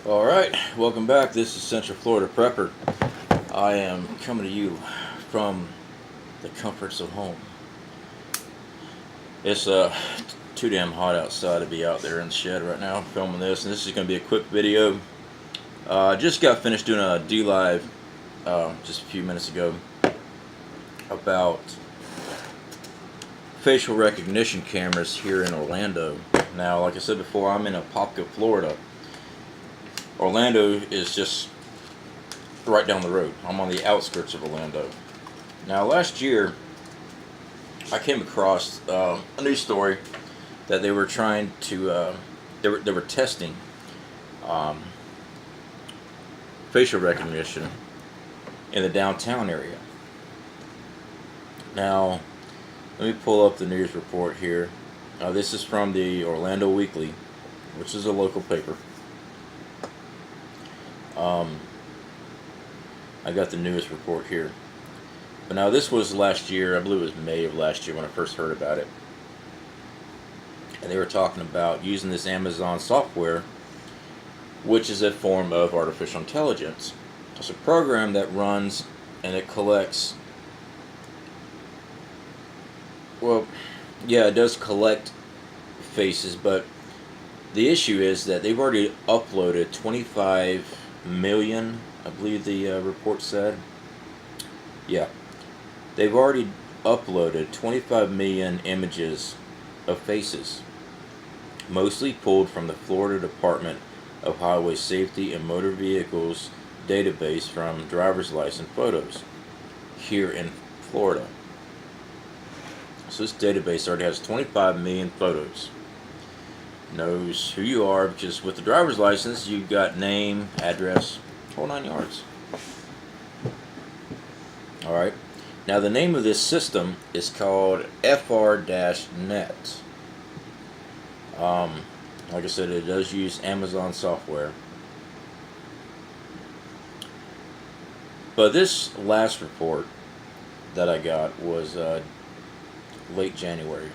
Alright, welcome back. This is Central Florida Prepper. I am coming to you from the comforts of home. It's too damn hot outside to be out there in the shed right now filming this, and this is going to be a quick video. I just got finished doing a D-Live just a few minutes ago about facial recognition cameras here in Orlando. Now, like I said before, I'm in Apopka, Florida. Orlando is just right down the road. I'm on the outskirts of Orlando. Now, last year, I came across a news story that they were trying to, they were testing facial recognition in the downtown area. Now, let me pull up the news report here. This is from the Orlando Weekly, which is a local paper. I got the newest report here. But now this was last year, I believe it was May of last year when I first heard about it. And they were talking about using this Amazon software, which is a form of artificial intelligence. It's a program that runs and it collects, well, yeah, it does collect faces, but the issue is that they've already uploaded 25 million, I believe the report said. Yeah. They've already uploaded 25 million images of faces, mostly pulled from the Florida Department of Highway Safety and Motor Vehicles database from driver's license photos here in Florida. So this database already has 25 million photos. Knows who you are, because with the driver's license you've got name, address, whole 9 yards. Alright, now the name of this system is called FR-Net. Like I said, it does use Amazon software. But this last report that I got was late January.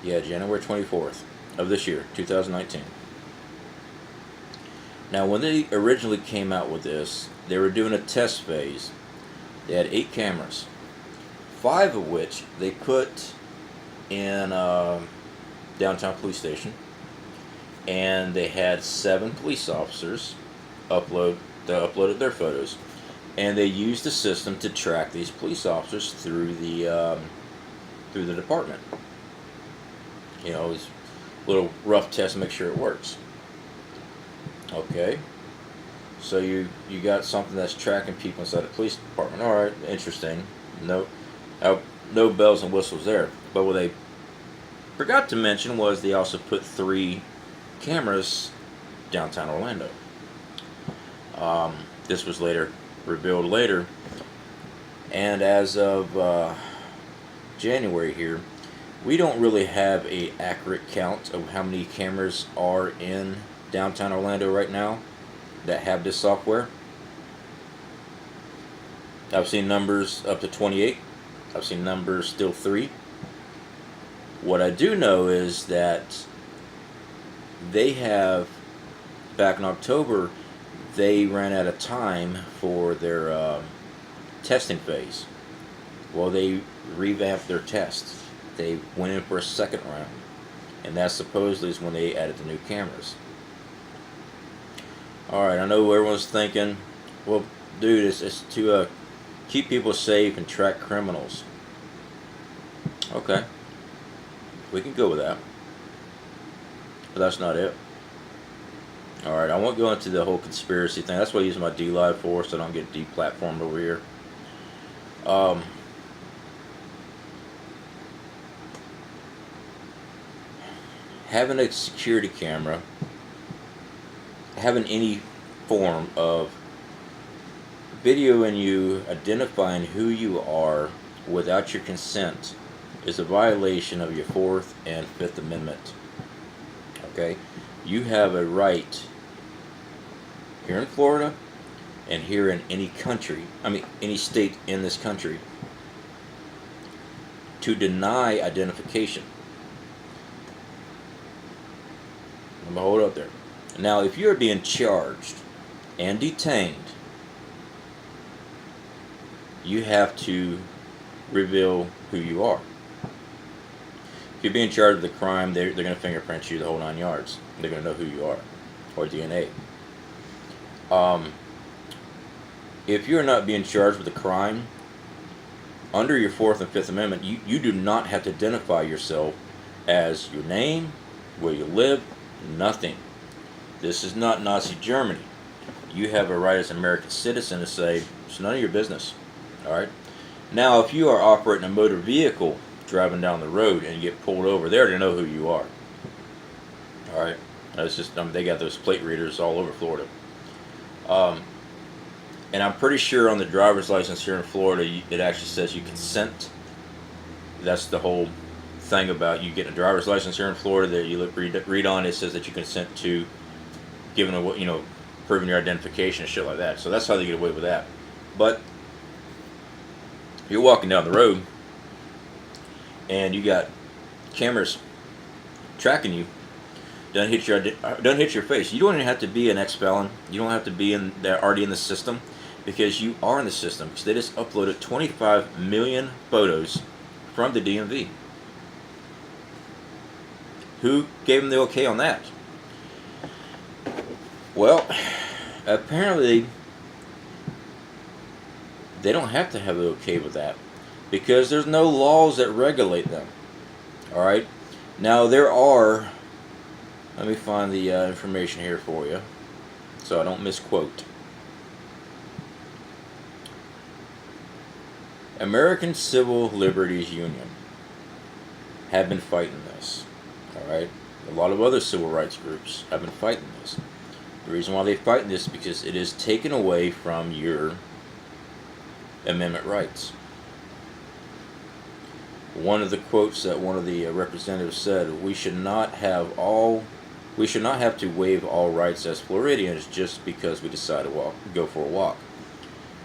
Yeah, January 24th of this year, 2019. Now, when they originally came out with this, they were doing a test phase. They had 8 cameras, 5 of which they put in downtown police station, and they had 7 police officers uploaded their photos, and they used the system to track these police officers through the department. You know, it's a little rough test to make sure it works. Okay, so you got something that's tracking people inside the police department. All right, interesting. No bells and whistles there. But what they forgot to mention was they also put 3 cameras downtown Orlando. This was later revealed later, and as of January here, we don't really have a accurate count of how many cameras are in downtown Orlando right now that have this software. I've seen numbers up to 28. I've seen numbers still 3. What I do know is that they have, back in October, they ran out of time for their testing phase. Well, they revamped their tests. They went in for a second round, and that supposedly is when they added the new cameras. Alright, I know everyone's thinking, well, dude, it's to keep people safe and track criminals. Okay, we can go with that, but that's not it. Alright, I won't go into the whole conspiracy thing. That's what I use my D-Live for, so I don't get deplatformed over here. Having a security camera, having any form of videoing you, identifying who you are without your consent, is a violation of your 4th and 5th Amendment. Okay? You have a right here in Florida and here in any country, any state in this country, to deny identification. I'm gonna hold up there. Now, if you're being charged and detained, you have to reveal who you are. If you're being charged with a crime, they're going to fingerprint you the whole 9 yards. They're going to know who you are, or DNA. If you're not being charged with a crime, under your 4th and 5th Amendment, you do not have to identify yourself as your name, where you live, nothing. This is not Nazi Germany. You have a right as an American citizen to say, it's none of your business. Alright? Now, if you are operating a motor vehicle, driving down the road, and you get pulled over, they already know who you are. Alright? That's just, they got those plate readers all over Florida. And I'm pretty sure on the driver's license here in Florida, it actually says you consent. That's the whole thing about you getting a driver's license here in Florida. That you read on, it says that you consent to giving a, proving your identification and shit like that. So that's how they get away with that. But you're walking down the road, and you got cameras tracking you. Don't hit your face. You don't even have to be an ex-felon. You don't have to be already in the system, because you are in the system. Because they just uploaded 25 million photos from the DMV. Who gave them the okay on that? Well, apparently they don't have to have the okay with that, because there's no laws that regulate them. Alright? Now there are, let me find the information here for you so I don't misquote. American Civil Liberties Union have been fighting this. Alright? A lot of other civil rights groups have been fighting this. The reason why they fight this is because it is taken away from your amendment rights. One of the quotes that one of the representatives said, we should not have to waive all rights as Floridians just because we decide to go for a walk.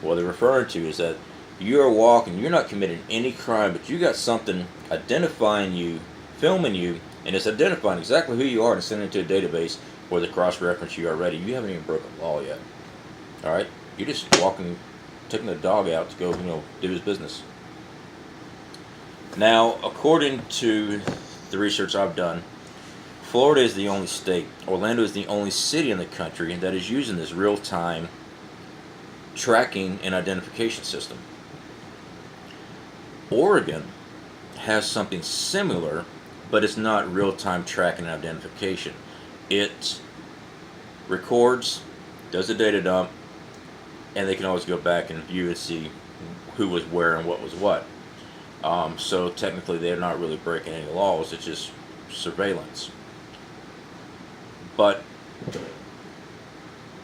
What they're referring to is that you're walking, you're not committing any crime, but you got something identifying you, filming you, and it's identifying exactly who you are and sending it to a database where they cross-reference you already. You haven't even broken law yet. Alright? You're just walking, taking the dog out to go, do his business. Now, according to the research I've done, Florida is the only state, Orlando is the only city in the country that is using this real-time tracking and identification system. Oregon has something similar, but it's not real-time tracking and identification. It records, does a data dump, and they can always go back and view and see who was where and what was what. So technically they're not really breaking any laws, it's just surveillance. But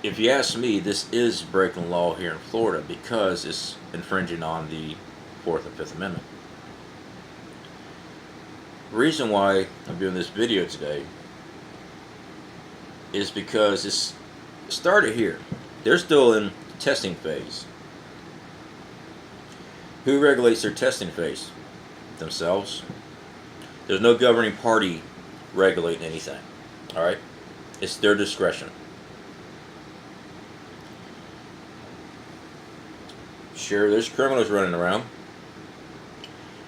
if you ask me, this is breaking law here in Florida because it's infringing on the 4th and 5th Amendment. The reason why I'm doing this video today is because it's started here. They're still in testing phase. Who regulates their testing phase? Themselves. There's no governing party regulating anything. Alright? It's their discretion. Sure, there's criminals running around.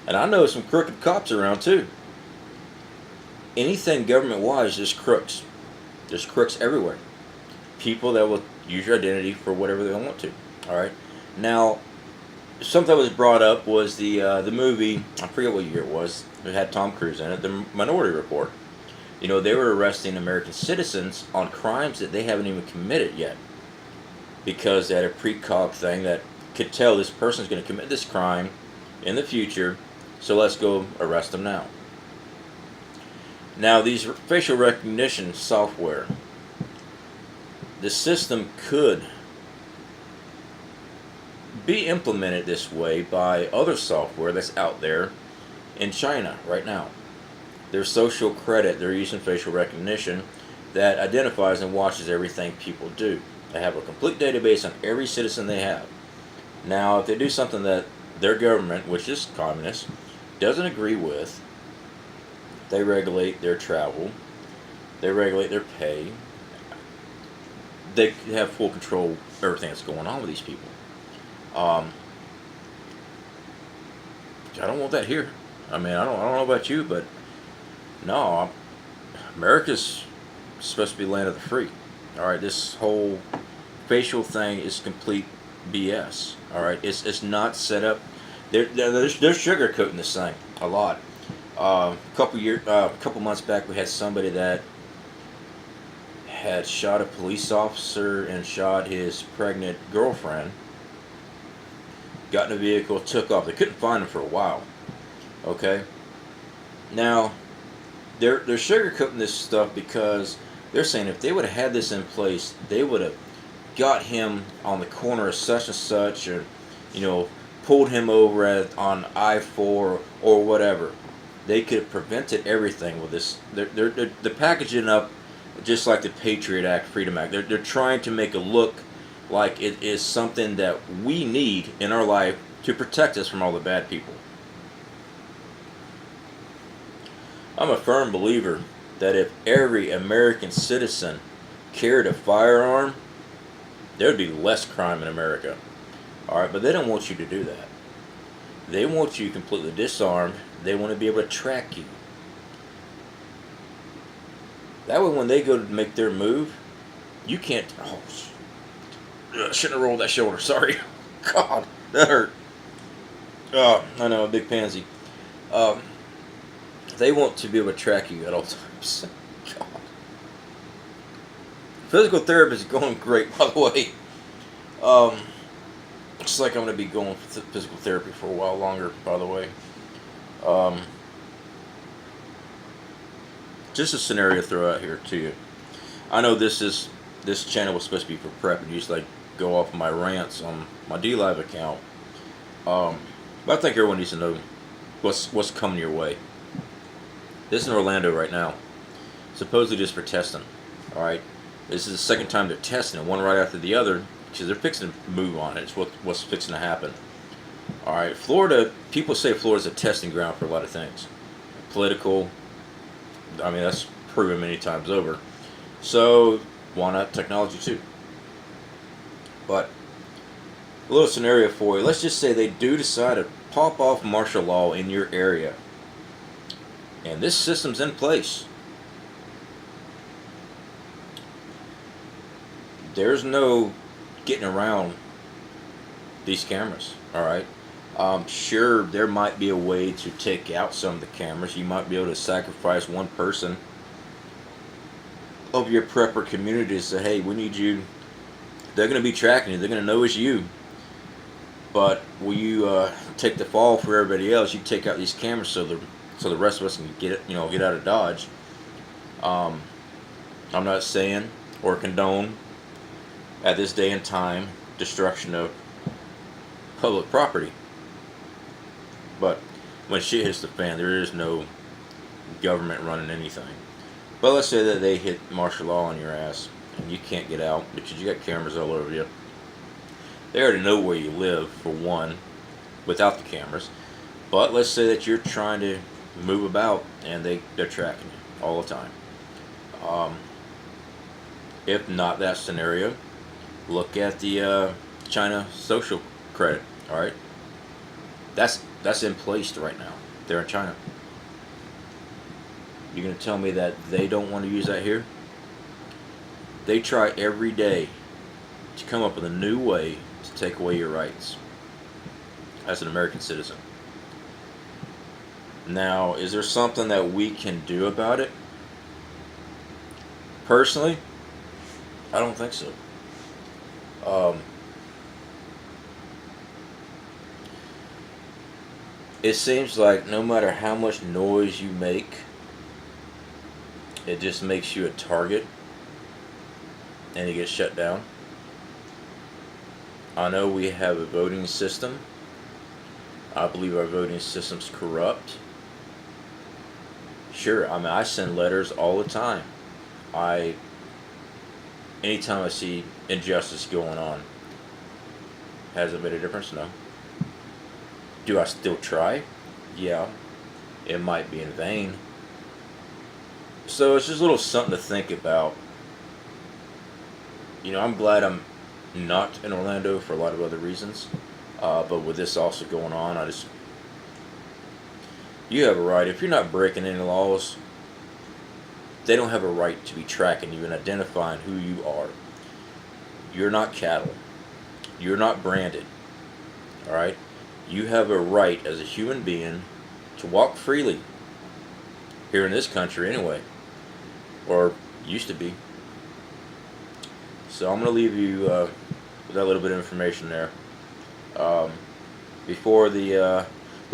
And I know some crooked cops around too. Anything government-wise, there's crooks. There's crooks everywhere. People that will use your identity for whatever they want to. Alright? Now, something that was brought up was the movie, I forget what year it was, it had Tom Cruise in it, The Minority Report. They were arresting American citizens on crimes that they haven't even committed yet. Because they had a precog thing that could tell this person's going to commit this crime in the future, so let's go arrest them now. Now, these facial recognition software, the system could be implemented this way by other software that's out there in China right now. There's social credit, they're using facial recognition that identifies and watches everything people do. They have a complete database on every citizen they have. Now, if they do something that their government, which is communist, doesn't agree with, they regulate their travel, they regulate their pay, they have full control of everything that's going on with these people. Um, I don't want that here. I mean, I don't know about you, but no, America's supposed to be land of the free. All right, this whole facial thing is complete BS. All right, it's not set up. They're sugarcoating this thing a lot. A couple months back, we had somebody that had shot a police officer and shot his pregnant girlfriend. Got in a vehicle, took off. They couldn't find him for a while. Okay. Now, they're sugarcoating this stuff because they're saying if they would have had this in place, they would have got him on the corner of such and such, or pulled him over on I-4 or whatever. They could have prevented everything with this. They're packaging up just like the Patriot Act, Freedom Act. They're trying to make it look like it is something that we need in our life to protect us from all the bad people. I'm a firm believer that if every American citizen carried a firearm, there would be less crime in America. Alright, but they don't want you to do that. They want you completely disarmed. They want to be able to track you. That way when they go to make their move, you can't... I shouldn't have rolled that shoulder, sorry. God, that hurt. Oh, I know, a big pansy. They want to be able to track you at all times. God. Physical therapy is going great, by the way. Looks like I'm going to be going for physical therapy for a while longer, by the way. Just a scenario to throw out here to you. I know this channel was supposed to be for prep, and usually I go off my rants on my DLive account. But I think everyone needs to know what's coming your way. This is in Orlando right now, supposedly just for testing. All right, this is the second time they're testing it, one right after the other, because they're fixing to move on it. It's what's fixing to happen. All right, Florida. People say Florida's a testing ground for a lot of things, political. I mean, that's proven many times over. So why not technology too? But a little scenario for you. Let's just say they do decide to pop off martial law in your area, and this system's in place. There's no getting around these cameras. All right. Sure, there might be a way to take out some of the cameras. You might be able to sacrifice one person of your prepper community to say, hey, we need you. They're going to be tracking you. They're going to know it's you. But will you take the fall for everybody else? You take out these cameras so the rest of us can get out of Dodge. I'm not saying or condone at this day and time destruction of public property. But when shit hits the fan, there is no government running anything. But let's say that they hit martial law on your ass and you can't get out because you got cameras all over you. They already know where you live, for one, without the cameras. But let's say that you're trying to move about and they're tracking you all the time. If not that scenario, look at the China social credit. All right, that's in place right now. They're in China. You're gonna tell me that they don't want to use that here? They try every day to come up with a new way to take away your rights as an American citizen. Now, is there something that we can do about it? Personally, I don't think so. It seems like no matter how much noise you make, it just makes you a target and you get shut down. I know we have a voting system. I believe our voting system's corrupt. Sure, I mean, I send letters all the time. Anytime I see injustice going on, has it made a difference? No. Do I still try? Yeah. It might be in vain. So it's just a little something to think about. I'm glad I'm not in Orlando for a lot of other reasons. But with this also going on, you have a right. If you're not breaking any laws, they don't have a right to be tracking you and identifying who you are. You're not cattle. You're not branded. All right? You have a right as a human being to walk freely here in this country anyway, or used to be. So I'm going to leave you with that little bit of information there. Before the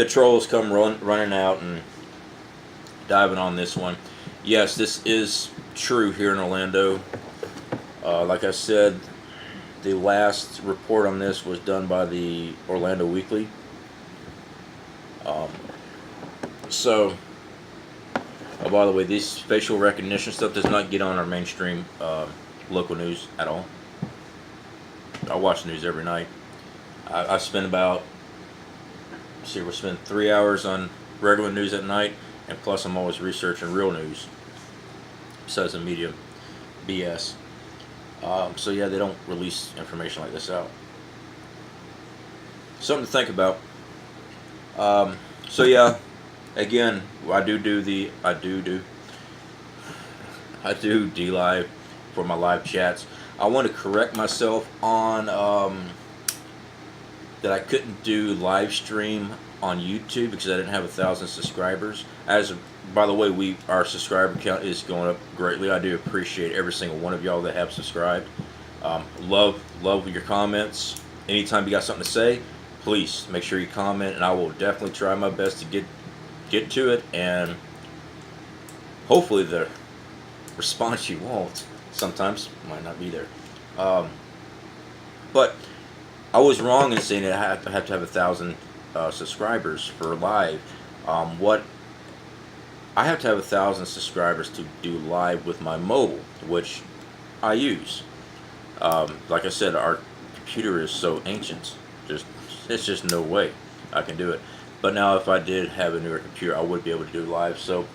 trolls come running out and diving on this one. Yes, this is true here in Orlando. Like I said, the last report on this was done by the Orlando Weekly. So, by the way, this facial recognition stuff does not get on our mainstream local news at all. I watch the news every night. I spend about, we're spending 3 hours on regular news at night, and plus I'm always researching real news, besides the media BS. So yeah, they don't release information like this out. Something to think about. So yeah, again, I do DLive for my live chats. I want to correct myself on that I couldn't do live stream on YouTube because I didn't have 1,000 subscribers. By the way, our subscriber count is going up greatly. I do appreciate every single one of y'all that have subscribed. Love your comments. Anytime you got something to say, please make sure you comment, and I will definitely try my best to get to it. And hopefully the response you want sometimes might not be there. But I was wrong in saying that I have to have 1,000 subscribers for live. What I have to have 1,000 subscribers to do live with my mobile, which I use. Like I said, our computer is so ancient. It's just no way I can do it. But now, if I did have a newer computer, I would be able to do live. So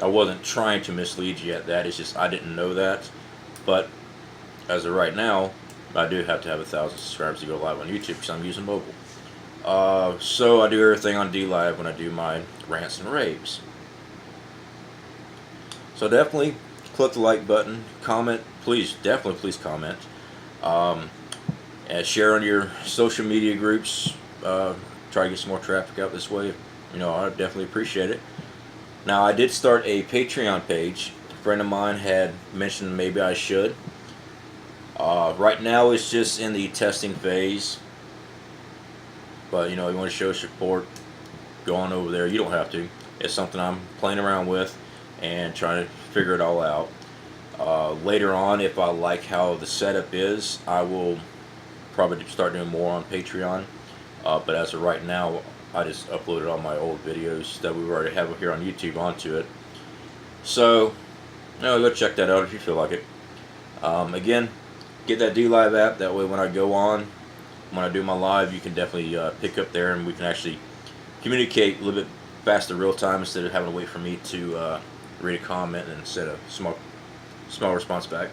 I wasn't trying to mislead you at that. It's just I didn't know that. But as of right now, I do have to have 1,000 subscribers to go live on YouTube because I'm using mobile. So I do everything on DLive when I do my rants and raves. So definitely click the like button, comment, please comment, and share on your social media groups. Try to get some more traffic out this way. I definitely appreciate it. Now, I did start a Patreon page. A friend of mine had mentioned maybe I should. Right now it's just in the testing phase. But you want to show support, go on over there. You don't have to. It's something I'm playing around with and trying to figure it all out. Later on, if I like how the setup is, I will probably start doing more on Patreon. But as of right now, I just uploaded all my old videos that we already have here on YouTube onto it. So, go check that out if you feel like it. Again, get that DLive app. That way when I go on, when I do my live, you can definitely pick up there, and we can actually communicate a little bit faster, real time, instead of having to wait for me to read a comment and send a small response back.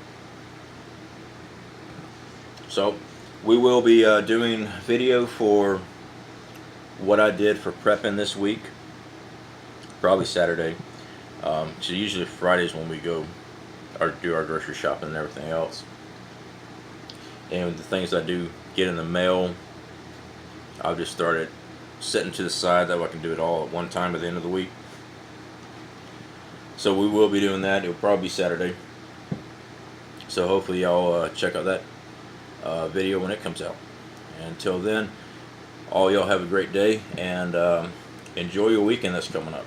So we will be doing video for what I did for prepping this week, probably Saturday. So usually Fridays when we go or do our grocery shopping and everything else. And the things I do get in the mail, I've just started setting to the side that way I can do it all at one time at the end of the week. So we will be doing that. It'll probably be Saturday. So hopefully y'all check out that video when it comes out. And until then, all y'all have a great day, and enjoy your weekend that's coming up.